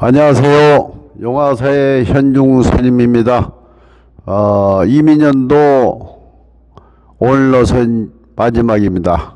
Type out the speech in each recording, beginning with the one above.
안녕하세요. 용화사의 현중 스님입니다. 이민년도 오늘로서 마지막입니다.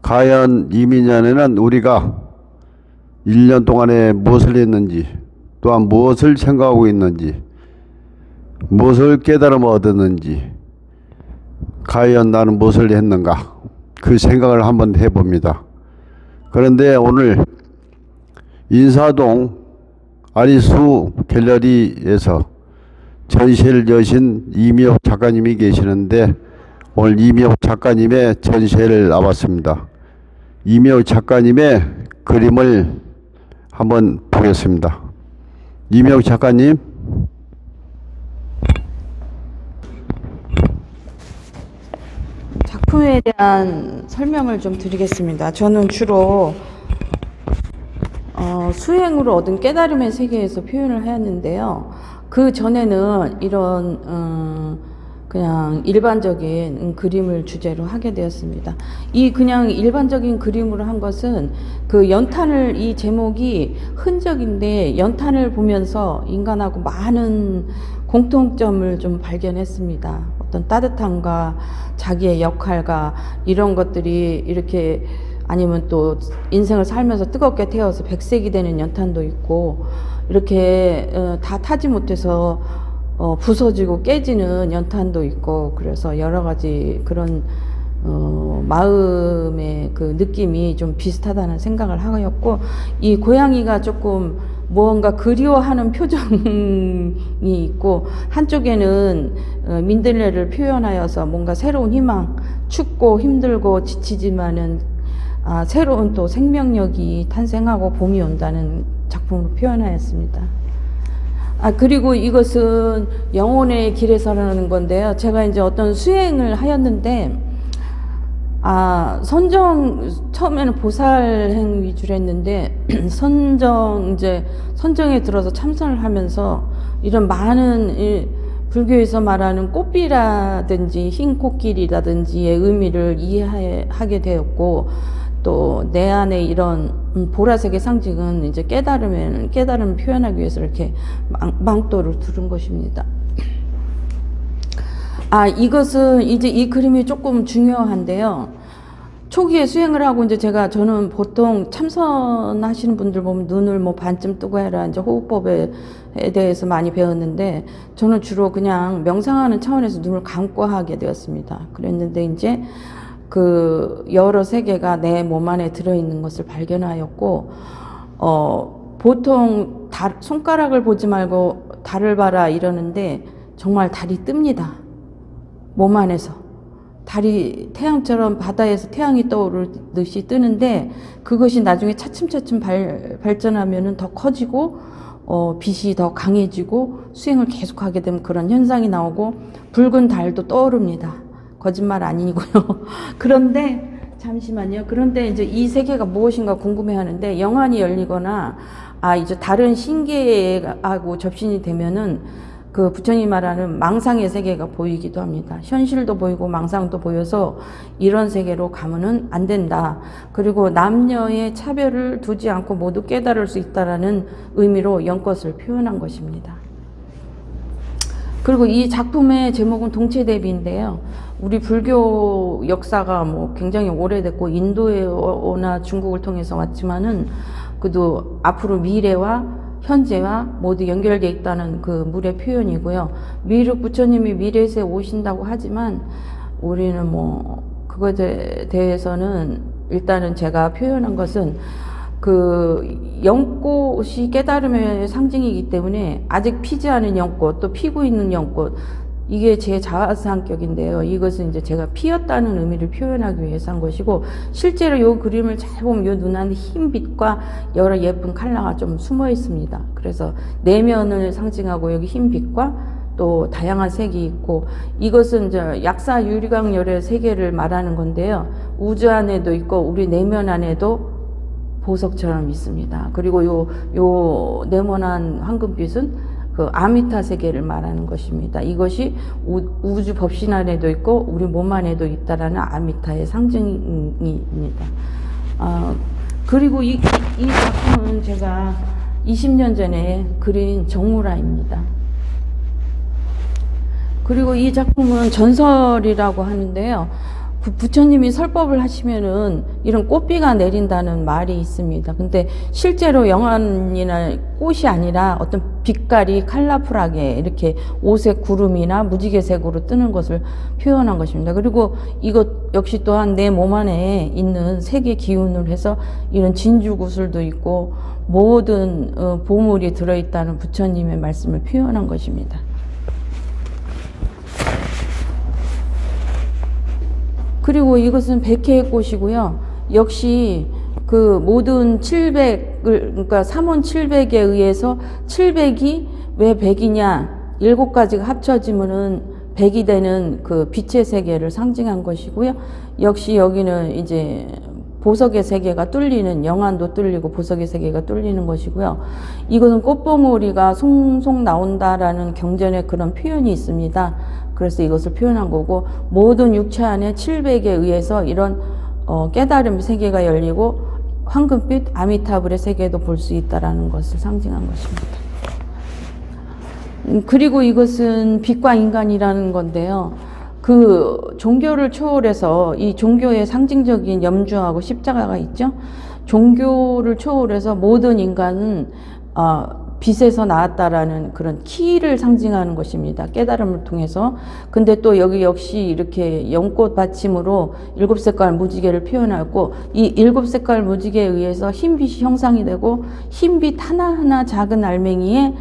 과연 이민년에는 우리가 1년 동안에 무엇을 했는지, 또한 무엇을 생각하고 있는지, 무엇을 깨달음을 얻었는지, 과연 나는 무엇을 했는가, 그 생각을 한번 해봅니다. 그런데 오늘 인사동 아리수 갤러리에서 전시회를 여신 이미옥 작가님이 계시는데, 오늘 이미옥 작가님의 전시회를 나왔습니다. 이미옥 작가님의 그림을 한번 보겠습니다. 이미옥 작가님. 작품에 대한 설명을 좀 드리겠습니다. 저는 주로 수행으로 얻은 깨달음의 세계에서 표현을 하였는데요. 그 전에는 이런 그냥 일반적인 그림을 주제로 하게 되었습니다. 이 그냥 일반적인 그림으로 한 것은 그 연탄을, 이 제목이 흔적인데 연탄을 보면서 인간하고 많은 공통점을 좀 발견했습니다. 어떤 따뜻함과 자기의 역할과 이런 것들이 이렇게, 아니면 또 인생을 살면서 뜨겁게 태워서 백색이 되는 연탄도 있고, 이렇게 다 타지 못해서 부서지고 깨지는 연탄도 있고, 그래서 여러 가지 그런 마음의 그 느낌이 좀 비슷하다는 생각을 하였고, 이 고양이가 조금 무언가 그리워하는 표정이 있고, 한쪽에는 민들레를 표현하여서 뭔가 새로운 희망, 춥고 힘들고 지치지만은 새로운 또 생명력이 탄생하고 봄이 온다는 작품으로 표현하였습니다. 그리고 이것은 영혼의 길에서라는 건데요. 제가 이제 어떤 수행을 하였는데, 처음에는 보살행 위주로 했는데, 선정에 들어서 참선을 하면서 이런 많은 불교에서 말하는 꽃비라든지 흰 코끼리라든지의 의미를 이해하게 되었고, 또 내 안에 이런 보라색의 상징은 이제 깨달음을 표현하기 위해서 이렇게 망토를 두른 것입니다. 이것은 이제 이 그림이 조금 중요한데요. 초기에 수행을 하고 이제 저는 보통 참선하시는 분들 보면 눈을 뭐 반쯤 뜨고 해라, 이제 호흡법에 대해서 많이 배웠는데, 저는 주로 그냥 명상하는 차원에서 눈을 감고 하게 되었습니다. 그랬는데 이제 그 여러 세계가 내 몸 안에 들어있는 것을 발견하였고, 보통 손가락을 보지 말고 달을 봐라 이러는데, 정말 달이 뜹니다. 몸 안에서. 달이 태양처럼 바다에서 태양이 떠오르듯이 뜨는데, 그것이 나중에 차츰차츰 발전하면은 더 커지고, 빛이 더 강해지고, 수행을 계속하게 되면 그런 현상이 나오고, 붉은 달도 떠오릅니다. 거짓말 아니고요. 그런데 잠시만요. 그런데 이제 이 세계가 무엇인가 궁금해 하는데, 영안이 열리거나 이제 다른 신계하고 접신이 되면은 그 부처님이 말하는 망상의 세계가 보이기도 합니다. 현실도 보이고 망상도 보여서 이런 세계로 가면은 안 된다. 그리고 남녀의 차별을 두지 않고 모두 깨달을 수 있다라는 의미로 연꽃을 표현한 것입니다. 그리고 이 작품의 제목은 동체대비인데요. 우리 불교 역사가 뭐 굉장히 오래됐고, 인도나 중국을 통해서 왔지만은, 그래도 앞으로 미래와 현재와 모두 연결되어 있다는 그 물의 표현이고요. 미륵 부처님이 미래에서 오신다고 하지만, 우리는 뭐 그것에 대해서는 일단은 제가 표현한 것은 그 연꽃이 깨달음의 상징이기 때문에, 아직 피지 않은 연꽃, 또 피고 있는 연꽃, 이게 제 자아상격인데요. 이것은 이제 제가 피었다는 의미를 표현하기 위해서 한 것이고, 실제로 이 그림을 잘 보면 이 눈 안에 흰 빛과 여러 예쁜 컬러가 좀 숨어 있습니다. 그래서 내면을 상징하고 여기 흰 빛과 또 다양한 색이 있고, 이것은 이제 약사 유리광열의 세계를 말하는 건데요. 우주 안에도 있고 우리 내면 안에도 보석처럼 있습니다. 그리고 요 네모난 황금빛은 그 아미타 세계를 말하는 것입니다. 이것이 우주 법신 안에도 있고 우리 몸 안에도 있다라는 아미타의 상징입니다. 그리고 이 작품은 제가 20년 전에 그린 정우라입니다. 그리고 이 작품은 전설이라고 하는데요. 부처님이 설법을 하시면은 이런 꽃비가 내린다는 말이 있습니다. 근데 실제로 영안이나 꽃이 아니라 어떤 빛깔이 컬러풀하게 이렇게 오색 구름이나 무지개색으로 뜨는 것을 표현한 것입니다. 그리고 이것 역시 또한 내 몸 안에 있는 색의 기운을 해서 이런 진주구슬도 있고 모든 보물이 들어있다는 부처님의 말씀을 표현한 것입니다. 그리고 이것은 백회의 꽃이고요. 역시 그 모든 700을, 그러니까 삼원 700에 의해서 700이 왜 100이냐, 7가지가 합쳐지면은 100이 되는 그 빛의 세계를 상징한 것이고요. 역시 여기는 이제 보석의 세계가 뚫리는, 영안도 뚫리고 보석의 세계가 뚫리는 것이고요. 이것은 꽃봉오리가 송송 나온다라는 경전의 그런 표현이 있습니다. 그래서 이것을 표현한 거고, 모든 육체 안에 700에 의해서 이런 깨달음 세계가 열리고 황금빛 아미타불의 세계도 볼 수 있다라는 것을 상징한 것입니다. 그리고 이것은 빛과 인간이라는 건데요. 그 종교를 초월해서 이 종교의 상징적인 염주하고 십자가가 있죠. 종교를 초월해서 모든 인간은 빛에서 나왔다라는 그런 키를 상징하는 것입니다. 깨달음을 통해서. 근데 또 여기 역시 이렇게 연꽃 받침으로 7색깔 무지개를 표현하고, 이 7색깔 무지개에 의해서 흰빛이 형상이 되고, 흰빛 하나하나 작은 알맹이에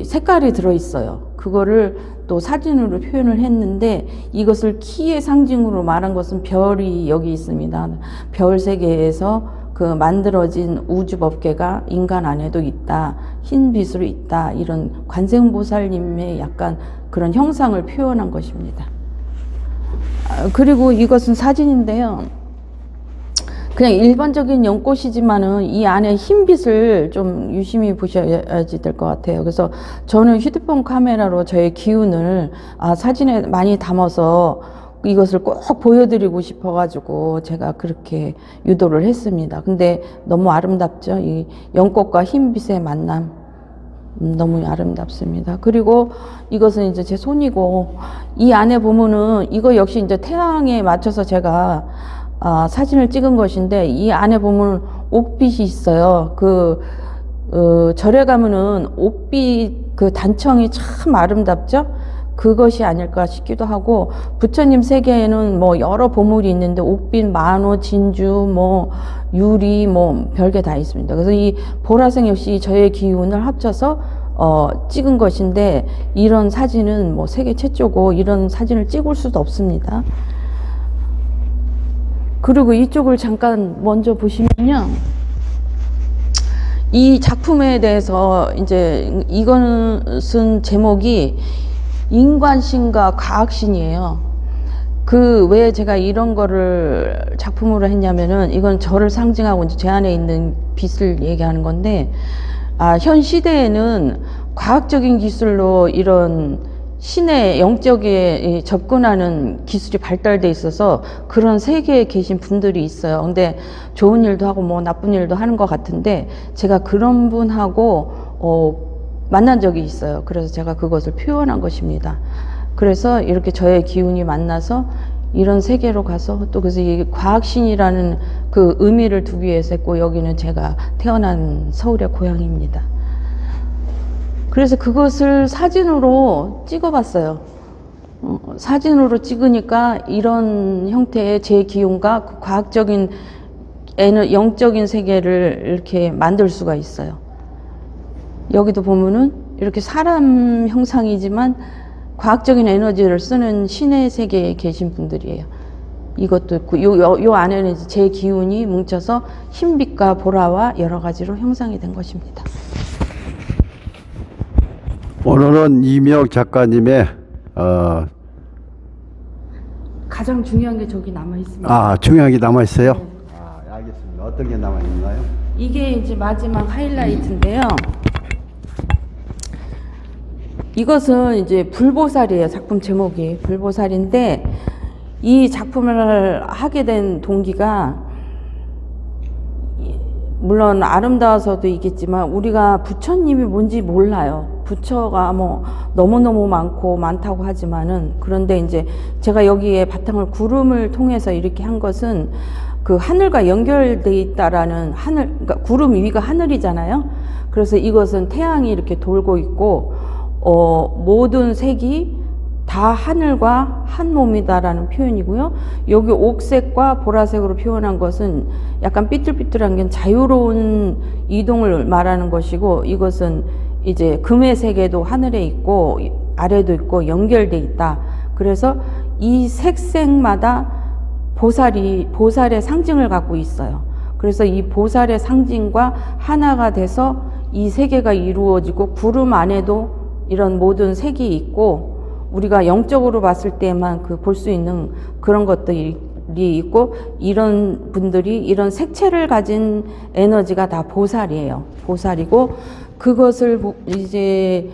색깔이 들어있어요. 그거를 또 사진으로 표현을 했는데, 이것을 키의 상징으로 말한 것은 별이 여기 있습니다. 별 세계에서 그 만들어진 우주법계가 인간 안에도 있다, 흰빛으로 있다, 이런 관세음보살님의 약간 그런 형상을 표현한 것입니다. 그리고 이것은 사진인데요. 그냥 일반적인 연꽃이지만은 이 안에 흰빛을 좀 유심히 보셔야지 될 것 같아요. 그래서 저는 휴대폰 카메라로 저의 기운을 사진에 많이 담아서 이것을 꼭 보여드리고 싶어가지고 제가 그렇게 유도를 했습니다. 근데 너무 아름답죠? 이 연꽃과 흰빛의 만남. 너무 아름답습니다. 그리고 이것은 이제 제 손이고, 이 안에 보면은 이거 역시 이제 태양에 맞춰서 제가 사진을 찍은 것인데, 이 안에 보면 옥빛이 있어요. 절에 가면은 옥빛 그 단청이 참 아름답죠? 그것이 아닐까 싶기도 하고, 부처님 세계에는 뭐 여러 보물이 있는데 옥빛, 만호, 진주, 뭐 유리, 뭐 별게 다 있습니다. 그래서 이 보라색 역시 저의 기운을 합쳐서 찍은 것인데, 이런 사진은 뭐 세계 최초고 이런 사진을 찍을 수도 없습니다. 그리고 이쪽을 잠깐 먼저 보시면요. 이 작품에 대해서 이제 이것은 제목이 인관신과 과학신이에요. 왜 제가 이런 거를 작품으로 했냐면은, 이건 저를 상징하고 이제 제 안에 있는 빛을 얘기하는 건데, 현 시대에는 과학적인 기술로 이런 신의 영적에 접근하는 기술이 발달돼 있어서 그런 세계에 계신 분들이 있어요. 근데 좋은 일도 하고 뭐 나쁜 일도 하는 것 같은데, 제가 그런 분하고 만난 적이 있어요. 그래서 제가 그것을 표현한 것입니다. 그래서 이렇게 저의 기운이 만나서 이런 세계로 가서, 또 그래서 이 과학신이라는 그 의미를 두기 위해서 했고, 여기는 제가 태어난 서울의 고향입니다. 그래서 그것을 사진으로 찍어봤어요. 사진으로 찍으니까 이런 형태의 제 기운과 그 과학적인 영적인 세계를 이렇게 만들 수가 있어요. 여기도 보면은 이렇게 사람 형상이지만 과학적인 에너지를 쓰는 신의 세계에 계신 분들이에요. 이것도 있고, 요 안에는 제 기운이 뭉쳐서 흰빛과 보라와 여러 가지로 형상이 된 것입니다. 오늘은 이미옥 작가님의 가장 중요한 게 저기 남아 있습니다. 중요한 게 남아 있어요? 네. 알겠습니다. 어떤 게 남아 있나요? 이게 이제 마지막 하이라이트인데요. 이것은 이제 불보살이에요. 작품 제목이 불보살인데, 이 작품을 하게 된 동기가 물론 아름다워서도 있겠지만 우리가 부처님이 뭔지 몰라요. 부처가 뭐 너무너무 많다고 하지만은, 그런데 이제 제가 여기에 바탕을 구름을 통해서 이렇게 한 것은 그 하늘과 연결돼 있다라는, 그러니까 구름 위가 하늘이잖아요. 그래서 이것은 태양이 이렇게 돌고 있고 모든 색이 다 하늘과 한 몸이다라는 표현이고요. 여기 옥색과 보라색으로 표현한 것은 약간 삐뚤삐뚤한 게 자유로운 이동을 말하는 것이고, 이것은 이제 금의 세계도 하늘에 있고 아래도 있고 연결돼 있다. 그래서 이 색색마다 보살의 상징을 갖고 있어요. 그래서 이 보살의 상징과 하나가 돼서 이 세계가 이루어지고, 구름 안에도 이런 모든 색이 있고, 우리가 영적으로 봤을 때만 볼 수 있는 그런 것들이 있고, 이런 분들이 이런 색채를 가진 에너지가 다 보살이에요. 보살이고, 그것을 이제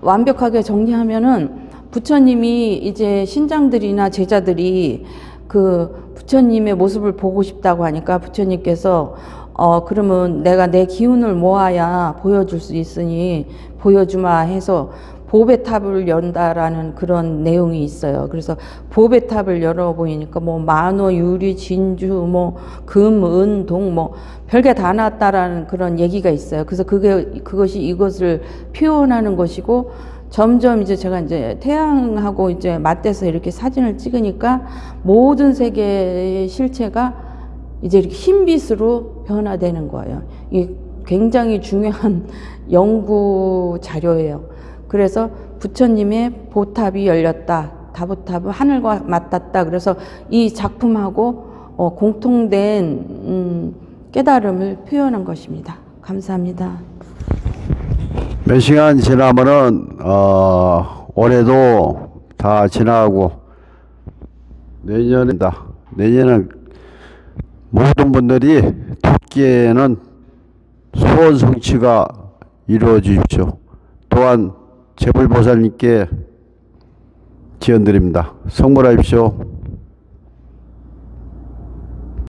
완벽하게 정리하면은, 부처님이 이제 신장들이나 제자들이 그 부처님의 모습을 보고 싶다고 하니까 부처님께서 그러면 내가 내 기운을 모아야 보여줄 수 있으니 보여주마 해서 보배 탑을 연다라는 그런 내용이 있어요. 그래서 보배 탑을 열어 보이니까 뭐 만호, 유리, 진주, 뭐 금, 은, 동, 뭐 별게 다 나왔다라는 그런 얘기가 있어요. 그래서 그것이 이것을 표현하는 것이고, 점점 이제 제가 이제 태양하고 이제 맞대서 이렇게 사진을 찍으니까 모든 세계의 실체가 이제 이렇게 흰빛으로 변화되는 거예요. 이게 굉장히 중요한 연구 자료예요. 그래서 부처님의 보탑이 열렸다. 다보탑은 하늘과 맞닿다. 그래서 이 작품하고 공통된 깨달음을 표현한 것입니다. 감사합니다. 몇 시간 지나면은 올해도 다 지나가고 내년은 모든 분들이 토끼에는 소원 성취가 이루어지십시오. 또한 재불보살님께 지원드립니다. 성불하십시오.